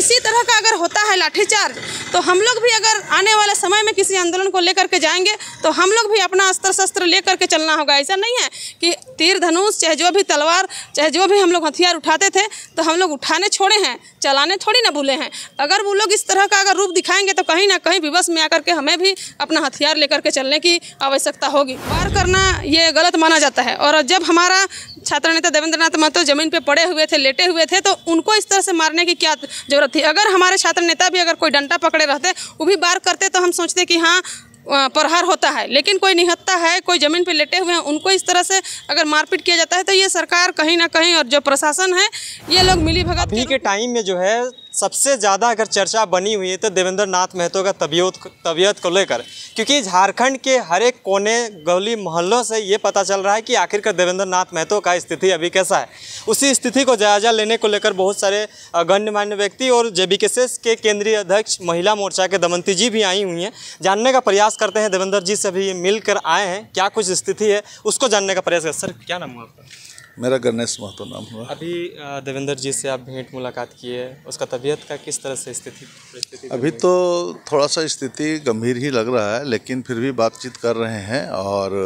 इसी तरह का अगर होता है लाठीचार्ज, तो हम लोग भी अगर आने वाले समय में किसी आंदोलन को लेकर के जाएंगे तो हम लोग भी अपना अस्त्र शस्त्र लेकर के चलना होगा। ऐसा नहीं है कि तीर धनुष चाहे जो भी तलवार चाहे जो भी हम लोग हथियार उठाते थे तो हम लोग उठाने छोड़े हैं, चलाने थोड़ी ना भूले हैं। अगर वो लोग इस तरह का अगर रूप दिखाएंगे तो कहीं ना कहीं विवश में आकर के हमें भी अपना हथियार लेकर के चलने की आवश्यकता होगी। वार करना ये गलत माना जाता है। और जब हमारा छात्र नेता देवेंद्र नाथ महतो जमीन पे पड़े हुए थे, लेटे हुए थे, तो उनको इस तरह से मारने की क्या जरूरत थी। अगर हमारे छात्र नेता भी अगर कोई डंडा पकड़े रहते, वो भी वार करते, तो हम सोचते कि हाँ प्रहार होता है। लेकिन कोई निहत्ता है, कोई ज़मीन पे लेटे हुए हैं, उनको इस तरह से अगर मारपीट किया जाता है तो ये सरकार कहीं ना कहीं और जो प्रशासन है ये लोग मिली भगत अभी के टाइम में जो है सबसे ज़्यादा अगर चर्चा बनी हुई है तो देवेंद्र नाथ महतो का तबीयत को लेकर, क्योंकि झारखंड के हर एक कोने गली मोहल्लों से ये पता चल रहा है कि आखिरकार देवेंद्र नाथ महतो का स्थिति अभी कैसा है। उसी स्थिति को जायजा लेने को लेकर बहुत सारे गणमान्य व्यक्ति और जेबीकेएस के केंद्रीय अध्यक्ष महिला मोर्चा के दमयंती जी भी आई हुई हैं। जानने का प्रयास करते हैं, देवेंद्र जी से भी मिलकर आए हैं, क्या कुछ स्थिति है उसको जानने का प्रयास कर। सर क्या नाम हुआ आपका? मेरा गणेश महतो नाम हुआ। अभी देवेंद्र जी से आप भेंट मुलाकात किए, उसका तबीयत का किस तरह से परिस्थिति? अभी तो थोड़ा सा स्थिति गंभीर ही लग रहा है, लेकिन फिर भी बातचीत कर रहे हैं और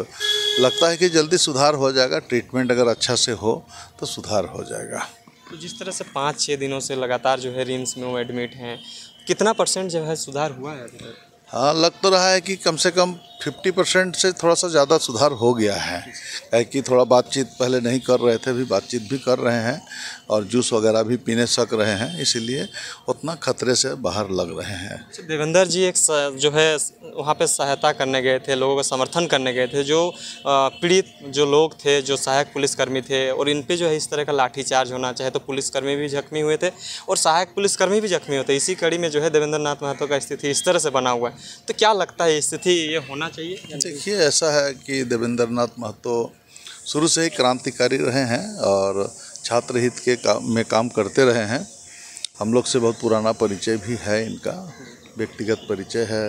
लगता है कि जल्दी सुधार हो जाएगा। ट्रीटमेंट अगर अच्छा से हो तो सुधार हो जाएगा। तो जिस तरह से 5-6 दिनों से लगातार जो है रिम्स में वो एडमिट हैं, कितना % जो है सुधार हुआ है अभी तक? हाँ, लग तो रहा है कि कम से कम 50% से थोड़ा सा ज़्यादा सुधार हो गया है। कि थोड़ा बातचीत पहले नहीं कर रहे थे, अभी बातचीत भी कर रहे हैं और जूस वगैरह भी पीने सक रहे हैं, इसीलिए उतना खतरे से बाहर लग रहे हैं। देवेंद्र जी एक जो है वहाँ पे सहायता करने गए थे, लोगों का समर्थन करने गए थे, जो पीड़ित जो लोग थे, जो सहायक पुलिसकर्मी थे, और इन पे जो है इस तरह का लाठीचार्ज होना चाहे तो पुलिसकर्मी भी जख्मी हुए थे और सहायक पुलिसकर्मी भी जख्मी होते। इसी कड़ी में जो है देवेंद्र नाथ महतो का स्थिति इस तरह से बना हुआ है। तो क्या लगता है स्थिति ये होना चाहिए? देखिए, ऐसा है कि देवेंद्र नाथ महतो शुरू से ही क्रांतिकारी रहे हैं और छात्र हित के में काम करते रहे हैं। हम लोग से बहुत पुराना परिचय भी है इनका, व्यक्तिगत परिचय है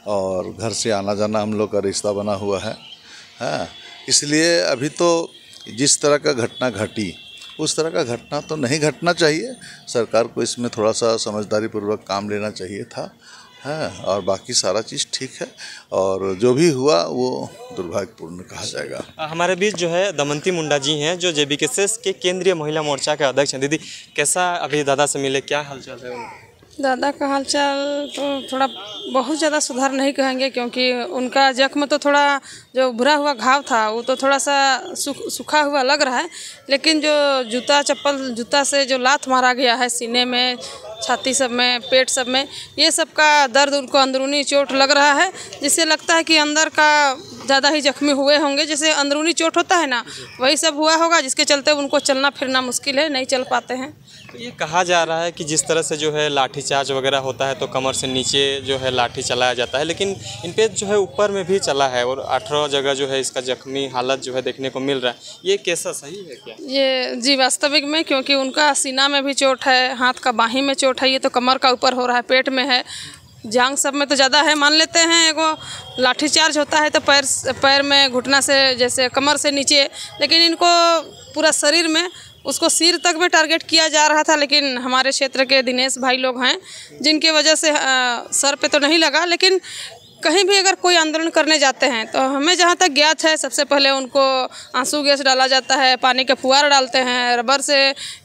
और घर से आना जाना हम लोग का रिश्ता बना हुआ है। हाँ, इसलिए अभी तो जिस तरह का घटना घटी उस तरह का घटना तो नहीं घटना चाहिए। सरकार को इसमें थोड़ा सा समझदारी पूर्वक काम लेना चाहिए था। हाँ, और बाकी सारा चीज़ ठीक है और जो भी हुआ वो दुर्भाग्यपूर्ण कहा जाएगा। हमारे बीच जो है दमयंती मुंडा जी हैं, जो जेबीकेएस के केंद्रीय महिला मोर्चा के अध्यक्ष हैं। दीदी, कैसा अभी दादा से मिले, क्या हालचाल है? दादा का हालचाल तो थोड़ा बहुत ज़्यादा सुधार नहीं कहेंगे, क्योंकि उनका जख्म तो थोड़ा जो भुरा हुआ घाव था वो तो थोड़ा सा सूखा हुआ लग रहा है, लेकिन जो जूता से जो लात मारा गया है सीने में, छाती सब में, पेट सब में, ये सब का दर्द उनको अंदरूनी चोट लग रहा है, जिससे लगता है कि अंदर का ज़्यादा ही जख्मी हुए होंगे। जैसे अंदरूनी चोट होता है ना, वही सब हुआ होगा, जिसके चलते उनको चलना फिरना मुश्किल है, नहीं चल पाते हैं। तो ये कहा जा रहा है कि जिस तरह से जो है लाठीचार्ज वगैरह होता है तो कमर से नीचे जो है लाठी चलाया जाता है, लेकिन इन पे जो है ऊपर में भी चला है और 18 जगह जो है इसका जख्मी हालत जो है देखने को मिल रहा है। ये कैसा सही है क्या? ये जी वास्तविक में, क्योंकि उनका सीना में भी चोट है, हाथ का बाहीं में चोट है, ये तो कमर का ऊपर हो रहा है, पेट में है, जांग सब में तो ज़्यादा है। मान लेते हैं एगो लाठीचार्ज होता है तो पैर में घुटना से जैसे कमर से नीचे, लेकिन इनको पूरा शरीर में, उसको सिर तक में टारगेट किया जा रहा था। लेकिन हमारे क्षेत्र के दिनेश भाई लोग हैं जिनके वजह से सर पे तो नहीं लगा, लेकिन कहीं भी अगर कोई आंदोलन करने जाते हैं तो हमें जहाँ तक ज्ञात है सबसे पहले उनको आंसू गैस डाला जाता है, पानी के फुहार डालते हैं, रबर से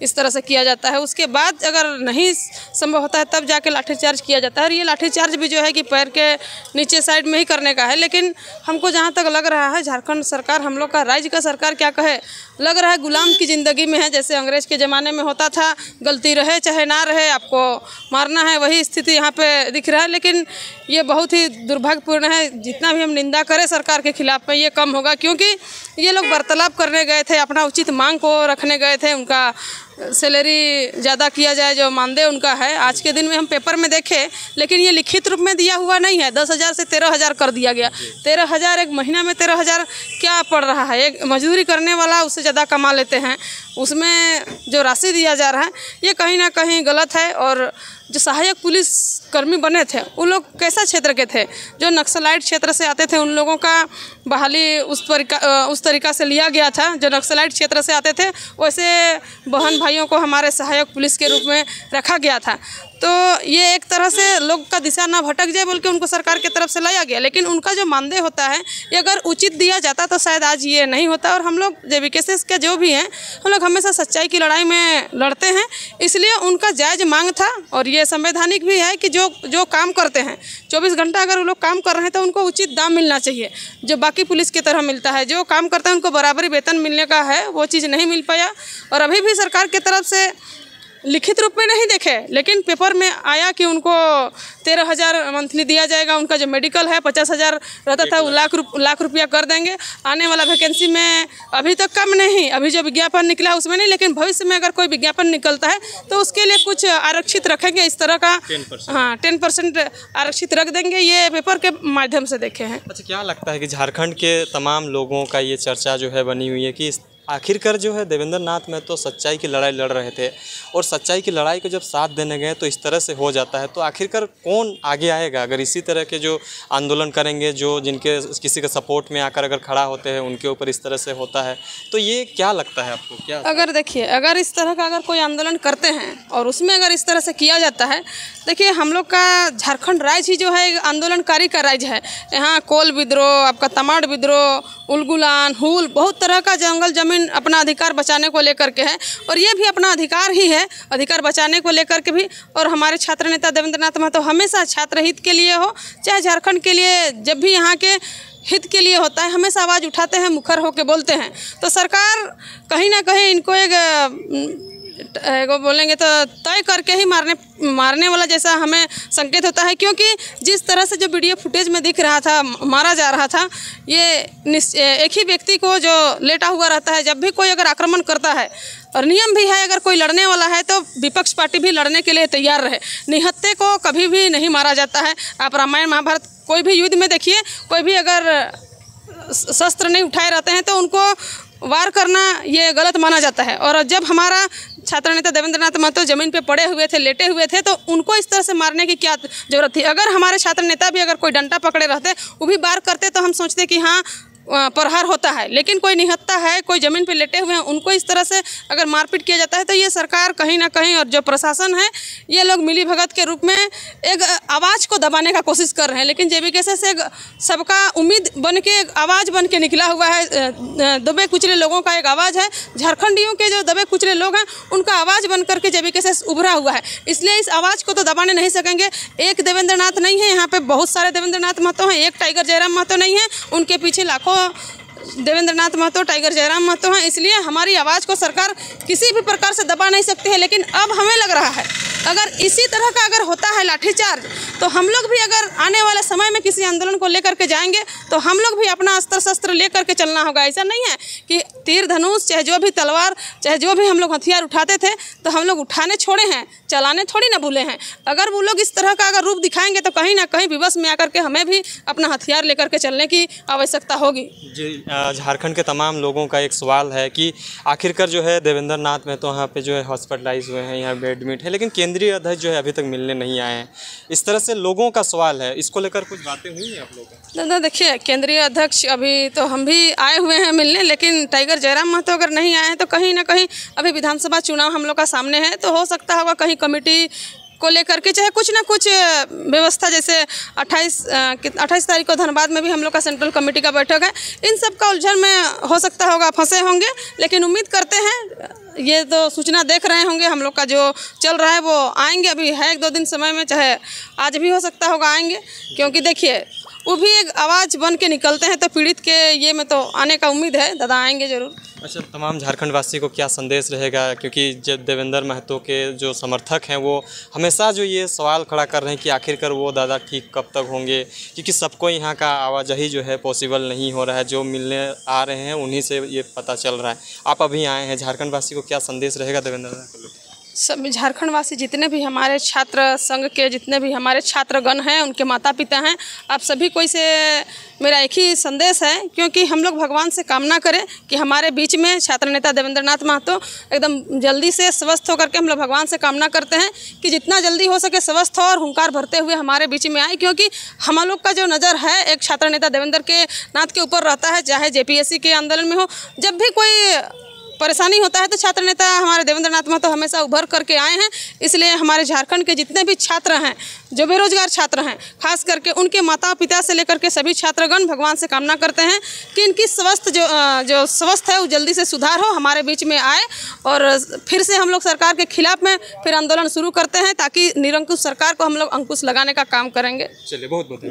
इस तरह से किया जाता है। उसके बाद अगर नहीं संभव होता है तब जाके लाठीचार्ज किया जाता है। और ये लाठीचार्ज भी जो है कि पैर के नीचे साइड में ही करने का है। लेकिन हमको जहाँ तक लग रहा है झारखंड सरकार, हम लोग का राज्य का सरकार क्या कहे, लग रहा है गुलाम की ज़िंदगी में है। जैसे अंग्रेज़ के ज़माने में होता था, गलती रहे चाहे ना रहे आपको मारना है, वही स्थिति यहाँ पे दिख रहा है। लेकिन ये बहुत ही दुर्भाग्यपूर्ण है। जितना भी हम निंदा करें सरकार के खिलाफ में ये कम होगा, क्योंकि ये लोग वार्तालाप करने गए थे, अपना उचित मांग को रखने गए थे। उनका सैलरी ज़्यादा किया जाए, जो मानदेय उनका है। आज के दिन में हम पेपर में देखें, लेकिन ये लिखित रूप में दिया हुआ नहीं है। 10,000 से 13,000 कर दिया गया। 13,000 एक महीना में 13,000 क्या पड़ रहा है? एक मजदूरी करने वाला उससे ज़्यादा कमा लेते हैं, उसमें जो राशि दिया जा रहा है ये कहीं ना कहीं गलत है। और जो सहायक पुलिस कर्मी बने थे वो लोग कैसा क्षेत्र के थे? जो नक्सलाइट क्षेत्र से आते थे, उन लोगों का बहाली उस तरीका से लिया गया था। जो नक्सलाइट क्षेत्र से आते थे वैसे बहन भाइयों को हमारे सहायक पुलिस के रूप में रखा गया था। तो ये एक तरह से लोग का दिशा ना भटक जाए बोल के उनको सरकार की तरफ से लाया गया, लेकिन उनका जो मानदेय होता है ये अगर उचित दिया जाता तो शायद आज ये नहीं होता। और हम लोग JBKC के जो भी हैं हम लोग हमेशा सच्चाई की लड़ाई में लड़ते हैं, इसलिए उनका जायज़ मांग था। और ये संवैधानिक भी है कि जो काम करते हैं 24 घंटा अगर वो लोग काम कर रहे हैं तो उनको उचित दाम मिलना चाहिए, जो बाकी पुलिस की तरह मिलता है। जो काम करते हैं उनको बराबरी वेतन मिलने का है, वो चीज़ नहीं मिल पाया। और अभी भी सरकार की तरफ से लिखित रूप में नहीं देखे, लेकिन पेपर में आया कि उनको 13,000 मंथली दिया जाएगा। उनका जो मेडिकल है 50,000 रहता था, वो लाख रुपया कर देंगे। आने वाला वैकेंसी में अभी तक कम नहीं, अभी जो विज्ञापन निकला है उसमें नहीं, लेकिन भविष्य में अगर कोई विज्ञापन निकलता है तो उसके लिए कुछ आरक्षित रखेंगे, इस तरह का 10% आरक्षित रख देंगे। ये पेपर के माध्यम से देखे हैं। अच्छा, क्या लगता है कि झारखंड के तमाम लोगों का ये चर्चा जो है बनी हुई है कि आखिरकार जो है देवेंद्र नाथ महतो सच्चाई की लड़ाई लड़ रहे थे और सच्चाई की लड़ाई को जब साथ देने गए तो इस तरह से हो जाता है, तो आखिरकार कौन आगे आएगा? अगर इसी तरह के जो आंदोलन करेंगे, जो जिनके किसी के सपोर्ट में आकर अगर खड़ा होते हैं उनके ऊपर इस तरह से होता है, तो ये क्या लगता है आपको? क्या अगर देखिए, अगर इस तरह का अगर कोई आंदोलन करते हैं और उसमें अगर इस तरह से किया जाता है, देखिए हम लोग का झारखंड राज्य ही जो है आंदोलनकारी का राज्य है। यहाँ कोल विद्रोह, आपका तमाड़ विद्रोह, उलगुलान, हुल, बहुत तरह का जंगल जमीन अपना अधिकार बचाने को लेकर के है। और ये भी अपना अधिकार ही है, अधिकार बचाने को लेकर के भी। और हमारे छात्र नेता देवेंद्र नाथ महतो हमेशा छात्र हित के लिए हो चाहे झारखंड के लिए, जब भी यहाँ के हित के लिए होता है हमेशा आवाज़ उठाते हैं, मुखर होकर बोलते हैं। तो सरकार कहीं ना कहीं इनको बोलेंगे तो तय करके ही मारने वाला जैसा हमें संकेत होता है, क्योंकि जिस तरह से जो वीडियो फुटेज में दिख रहा था, मारा जा रहा था, ये एक ही व्यक्ति को जो लेटा हुआ रहता है। जब भी कोई अगर आक्रमण करता है, और नियम भी है, अगर कोई लड़ने वाला है तो विपक्ष पार्टी भी लड़ने के लिए तैयार रहे। निहत्थे को कभी भी नहीं मारा जाता है। आप रामायण महाभारत कोई भी युद्ध में देखिए, कोई भी अगर शस्त्र नहीं उठाए रहते हैं तो उनको वार करना ये गलत माना जाता है। और जब हमारा छात्र नेता देवेंद्र नाथ महतो जमीन पे पड़े हुए थे, लेटे हुए थे, तो उनको इस तरह से मारने की क्या जरूरत थी? अगर हमारे छात्र नेता भी अगर कोई डंडा पकड़े रहते, वो भी वार करते, तो हम सोचते कि हाँ प्रहार होता है। लेकिन कोई निहत्था है, कोई ज़मीन पे लेटे हुए हैं, उनको इस तरह से अगर मारपीट किया जाता है तो ये सरकार कहीं ना कहीं और जो प्रशासन है ये लोग मिली भगत के रूप में एक आवाज़ को दबाने का कोशिश कर रहे हैं। लेकिन JBKC से सबका उम्मीद बन के एक आवाज़ बन के निकला हुआ है। दबे कुचले लोगों का एक आवाज़ है, झारखंडियों के जो दबे कुचले लोग हैं उनका आवाज़ बन करके JBKC उभरा हुआ है। इसलिए इस आवाज़ को तो दबाने नहीं सकेंगे। एक देवेंद्र नाथ नहीं है, यहाँ पे बहुत सारे देवेंद्र नाथ महतो हैं। एक टाइगर जयराम महतो नहीं है, उनके पीछे लाखों देवेंद्र नाथ महतो, टाइगर जयराम महतो हैं। इसलिए हमारी आवाज़ को सरकार किसी भी प्रकार से दबा नहीं सकती है। लेकिन अब हमें लग रहा है अगर इसी तरह का अगर होता है लाठीचार्ज, तो हम लोग भी अगर आने वाले समय में किसी आंदोलन को लेकर के जाएंगे तो हम लोग भी अपना अस्त्र शस्त्र लेकर के चलना होगा। ऐसा नहीं है कि तीर धनुष, चाहे जो भी तलवार, चाहे जो भी हम लोग हथियार उठाते थे तो हम लोग उठाने छोड़े हैं, चलाने थोड़ी ना भूले हैं। अगर वो लोग इस तरह का अगर रूप दिखाएंगे तो कहीं ना कहीं विवश में आकर के हमें भी अपना हथियार लेकर के चलने की आवश्यकता होगी। झारखंड के तमाम लोगों का एक सवाल है कि आखिरकार जो है देवेंद्र नाथ महतो यहाँ पे जो है हॉस्पिटलाइज हुए हैं, यहाँ एडमिट है, लेकिन केंद्रीय अध्यक्ष जो है अभी तक मिलने नहीं आए हैं। इस तरह से लोगों का सवाल है, इसको लेकर कुछ बातें हुई हैं आप लोगों को? दादा देखिए, केंद्रीय अध्यक्ष अभी तो हम भी आए हुए हैं मिलने, लेकिन टाइगर जयराम महतो अगर नहीं आए हैं तो कहीं ना कहीं अभी विधानसभा चुनाव हम लोग का सामने है, तो हो सकता होगा कहीं कमेटी को लेकर के चाहे कुछ ना कुछ व्यवस्था, जैसे 28 तारीख को धनबाद में भी हम लोग का सेंट्रल कमेटी का बैठक है, इन सब का उलझन में हो सकता होगा फंसे होंगे। लेकिन उम्मीद करते हैं, ये तो सूचना देख रहे होंगे, हम लोग का जो चल रहा है वो आएंगे। अभी है 1-2 दिन समय में, चाहे आज भी हो सकता होगा आएंगे, क्योंकि देखिए वो भी एक आवाज़ बन के निकलते हैं, तो पीड़ित के ये में तो आने का उम्मीद है, दादा आएंगे ज़रूर। अच्छा, तमाम झारखंड वासी को क्या संदेश रहेगा? क्योंकि जब देवेंद्र महतो के जो समर्थक हैं वो हमेशा जो ये सवाल खड़ा कर रहे हैं कि आखिरकार वो दादा ठीक कब तक होंगे, क्योंकि सबको यहाँ का आवाजाही जो है पॉसिबल नहीं हो रहा है। जो मिलने आ रहे हैं उन्हीं से ये पता चल रहा है। आप अभी आए हैं, झारखंड वासी को क्या संदेश रहेगा देवेंद्र महतो? सब झारखंड वासी, जितने भी हमारे छात्र संघ के जितने भी हमारे छात्रगण हैं, उनके माता पिता हैं, आप सभी को इसे मेरा एक ही संदेश है, क्योंकि हम लोग भगवान से कामना करें कि हमारे बीच में छात्र नेता देवेंद्र नाथ महतो एकदम जल्दी से स्वस्थ होकर के हम लोग भगवान से कामना करते हैं कि जितना जल्दी हो सके स्वस्थ हो और हुंकार भरते हुए हमारे बीच में आए। क्योंकि हम लोग का जो नज़र है एक छात्र नेता देवेंद्र के नाथ के ऊपर रहता है, चाहे JPSC के आंदोलन में हो, जब भी कोई परेशानी होता है तो छात्र नेता हमारे देवेंद्र नाथ महतो हमेशा उभर करके आए हैं। इसलिए हमारे झारखंड के जितने भी छात्र हैं, जो बेरोजगार छात्र हैं, खास करके उनके माता पिता से लेकर के सभी छात्रगण भगवान से कामना करते हैं कि इनकी जो स्वस्थ है वो जल्दी से सुधार हो, हमारे बीच में आए और फिर से हम लोग सरकार के खिलाफ में फिर आंदोलन शुरू करते हैं, ताकि निरंकुश सरकार को हम लोग अंकुश लगाने का काम करेंगे। चलिए, बहुत बहुत